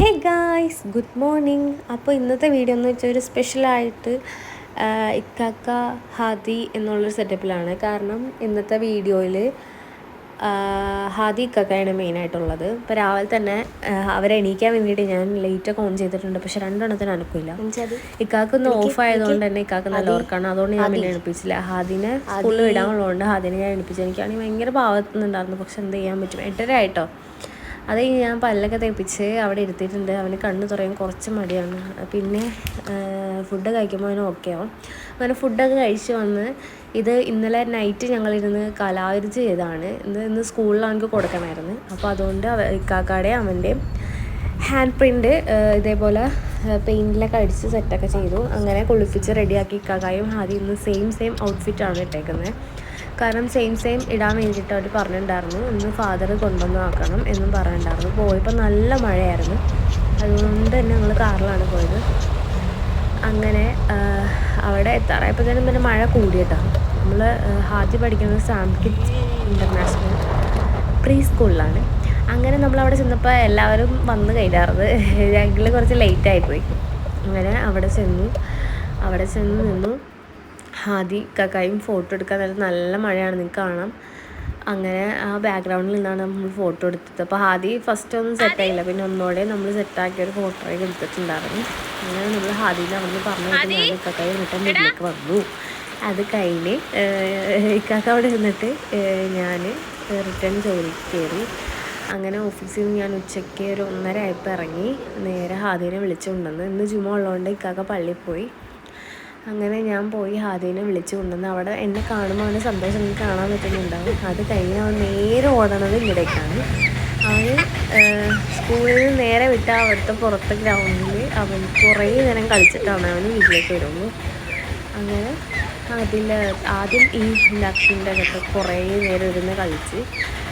Hey guys, good morning. അപ്പോൾ ഇന്നത്തെ video എന്ന് വെച്ചാൽ ഒരു സ്പെഷ്യലായിട്ട് ഇക്കാക്ക ഹാദി എന്നുള്ളൊരു സെറ്റപ്പിലാണ്. കാരണം ഇന്നത്തെ വീഡിയോയിൽ ഹാദി ഇക്കാക്കയാണ് മെയിനായിട്ടുള്ളത്. ഇപ്പോൾ രാവിലെ തന്നെ അവരെ എണീക്കാൻ വേണ്ടിയിട്ട് ഞാൻ ലൈറ്റൊക്കെ ഓൺ ചെയ്തിട്ടുണ്ട്, പക്ഷെ രണ്ടെണ്ണത്തിന് അനക്കില്ല. ഇക്കാക്ക് ഒന്ന് ഓഫ് ആയതുകൊണ്ട് തന്നെ ഇക്കാക്ക് നല്ല ഓർക്കാണ്, അതുകൊണ്ട് ഞാൻ പിന്നെ എണിപ്പിച്ചില്ല. ഹാദിനെ സ്കൂളിൽ വിടാനുള്ളതുകൊണ്ട് ഹാദിനെ ഞാൻ എണിപ്പിച്ചു. എനിക്കാണെങ്കിൽ ഭയങ്കര പാവത്തുന്നുണ്ടായിരുന്നു, പക്ഷെ എന്ത് ചെയ്യാൻ പറ്റും. 8:30 ആയിട്ടോ. അത് കഴിഞ്ഞ് ഞാൻ പല്ലൊക്കെ തേപ്പിച്ച് അവിടെ ഇരുത്തിയിട്ടുണ്ട്. അവന് കണ്ണ് തുറയാൻ കുറച്ച് മടിയാണ്. പിന്നെ ഫുഡ് കഴിക്കുമ്പോൾ അവന് ഓക്കെ ആവും. അങ്ങനെ ഫുഡൊക്കെ കഴിച്ച് വന്ന് ഇത് ഇന്നലെ നൈറ്റ് ഞങ്ങളിരുന്ന് കലാവിരുത് ചെയ്തതാണ്. ഇന്ന് സ്കൂളിൽ അവർക്ക് കൊടുക്കണമായിരുന്നു. അപ്പോൾ അതുകൊണ്ട് ഇക്കാക്കാടെ അവൻ്റെയും ഹാൻഡ് പ്രിൻ്റ് ഇതേപോലെ പെയിൻറ്റിലൊക്കെ അടിച്ച് സെറ്റൊക്കെ ചെയ്തു. അങ്ങനെ കുളിപ്പിച്ച് റെഡിയാക്കി. ഇക്കാക്കായും ആദ്യം ഇന്ന് സെയിം ഔട്ട്ഫിറ്റാണ് ഇട്ടേക്കുന്നത്. കാരണം സെയിം ഇടാൻ വേണ്ടിയിട്ട് അവർ പറഞ്ഞിട്ടുണ്ടായിരുന്നു. ഇന്ന് ഫാദർ കൊണ്ടുവന്ന് ആക്കണം എന്നും പറഞ്ഞിട്ടുണ്ടായിരുന്നു. പോയപ്പോൾ നല്ല മഴയായിരുന്നു, അതുകൊണ്ട് തന്നെ ഞങ്ങൾ കാറിലാണ് പോയത്. അങ്ങനെ അവിടെ എത്താറായപ്പോഴത്തേനും പിന്നെ മഴ കൂടിയിട്ടാണ്. നമ്മൾ ആദ്യം പഠിക്കുന്നത് സാംസ്കിറ്റ് ഇൻ്റർനാഷണൽ പ്രീ സ്കൂളിലാണ്. അങ്ങനെ നമ്മളവിടെ ചെന്നപ്പോൾ എല്ലാവരും വന്ന് കഴിഞ്ഞായിരുന്നു. ഞങ്ങൾ കുറച്ച് ലേറ്റായിപ്പോയി. അങ്ങനെ അവിടെ ചെന്ന് നിന്നു. ഹാദി ഇക്കാക്കയും ഫോട്ടോ എടുക്കാൻ നല്ല മഴയാണ്, നിങ്ങൾക്ക് കാണാം. അങ്ങനെ ആ ബാക്ക്ഗ്രൗണ്ടിൽ നിന്നാണ് നമ്മൾ ഫോട്ടോ എടുത്തത്. അപ്പോൾ ഹാദി ഫസ്റ്റ് ഒന്നും സെറ്റായില്ല, പിന്നെ ഒന്നോടെ നമ്മൾ സെറ്റാക്കിയൊരു ഫോട്ടോയൊക്കെ എടുത്തിട്ടുണ്ടായിരുന്നു. അങ്ങനെ നമ്മൾ ഹാദീനെ അവിടെ പറഞ്ഞു ഞാൻ ഇക്കാക്കായി റിട്ടേൺ വീട്ടിലേക്ക് വന്നു. അത് കഴിഞ്ഞ് ഇക്കാക്ക അവിടെ ഇരുന്നിട്ട് ഞാൻ റിട്ടേൺ ജോലിക്ക് കയറി. അങ്ങനെ ഓഫീസിൽ നിന്ന് ഞാൻ ഉച്ചയ്ക്ക് ഒരു 1:30 ആയപ്പോൾ ഇറങ്ങി. നേരെ ഹാദീനെ വിളിച്ചുകൊണ്ടുവന്ന്. ഇന്ന് ജുമ ഉള്ളതുകൊണ്ട് ഇക്കാക്ക പള്ളിയിൽ പോയി. അങ്ങനെ ഞാൻ പോയി ഹാദീനെ വിളിച്ചു കൊണ്ടുവന്ന്. അവിടെ എന്നെ കാണുമ്പോൾ അവന് സന്തോഷം എനിക്ക് കാണാൻ പറ്റുന്നുണ്ടാവും. അത് കഴിഞ്ഞ് അവൻ നേരെ ഓടണത് ഇവിടേക്കാണ്. അവന് സ്കൂളിൽ നേരെ വിട്ട അവിടുത്തെ പുറത്തെ ഗ്രൗണ്ടിൽ അവൻ കുറേ നേരം കളിച്ചിട്ടാണ് അവന് വീട്ടിലേക്ക് വരുള്ളൂ. അങ്ങനെ ആദ്യം ഈ ഇൻഡക്ഷൻ്റെ അകത്ത് കുറേ നേരം ഇരുന്ന് കളിച്ച്,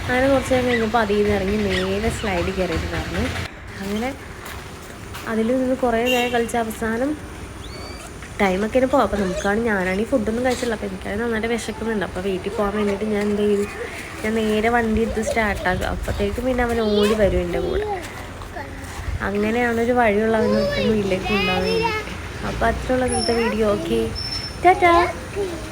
അങ്ങനെ കുറച്ച് നേരം കഴിഞ്ഞപ്പോൾ അതിൽ നിന്ന് ഇറങ്ങി നേരെ സ്ലൈഡിൽ കയറിയിട്ടുണ്ടായിരുന്നു. അങ്ങനെ അതിൽ നിന്ന് കുറേ നേരം കളിച്ച അവസാനം ടൈമൊക്കെ പോകാം. അപ്പോൾ ഞാനാണെങ്കിൽ ഫുഡൊന്നും കഴിച്ചില്ല. അപ്പോൾ എനിക്കത് നന്നായിട്ട് വിശക്കുന്നുണ്ട്. അപ്പോൾ വീട്ടിൽ പോകാൻ വേണ്ടിയിട്ട് ഞാൻ എന്ത് ചെയ്തു, ഞാൻ നേരെ വണ്ടി എടുത്ത് സ്റ്റാർട്ടാക്കും. അപ്പോഴത്തേക്കും പിന്നെ അവൻ ഓടി വരും എൻ്റെ കൂടെ. അങ്ങനെയാണ് ഒരു വഴിയുള്ളവന് വീട്ടിലേക്ക് ഉണ്ടാകാൻ വേണ്ടിയിട്ട്. അപ്പോൾ അത്രയുള്ള ഇന്നത്തെ വീഡിയോ. ഓക്കെ, ടാറ്റാ.